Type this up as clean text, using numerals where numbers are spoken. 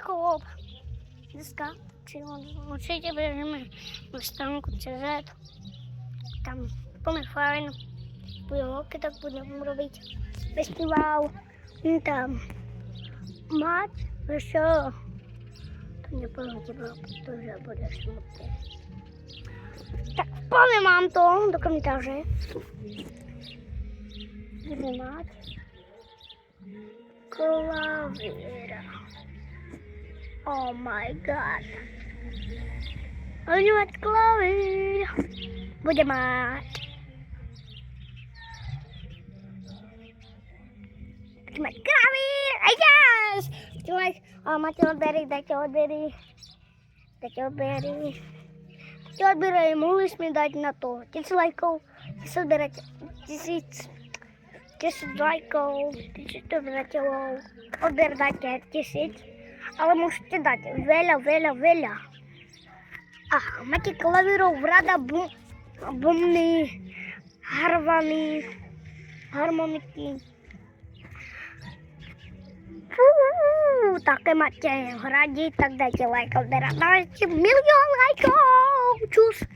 хлоп. Диска. Určitě běžíme na stránku CZ. Tam úplně fajn. Bude holky, tak budeme robit festival. Tam mať, vešel. To nepohodě bylo, protože bude smutné. Tak povím vám to do komentáře. Bude mať klavíra. Oh my god. Bude mať klavír. Bude mať. Bude mať klavír. Yes! Bude mať. Máte odbery, dajte odbery. Dajte odbery. Dajte odbery. Mohli sme dať na to 1000 lajkov. 1000 lajkov. 1000 odberateľov. Odber dajte 1000. Ale môžete dať veľa. A máte klavírov rada, bumny, harvany, harmoniky. Také máte radi, tak dajte like, dajte milión lajkov. Čus.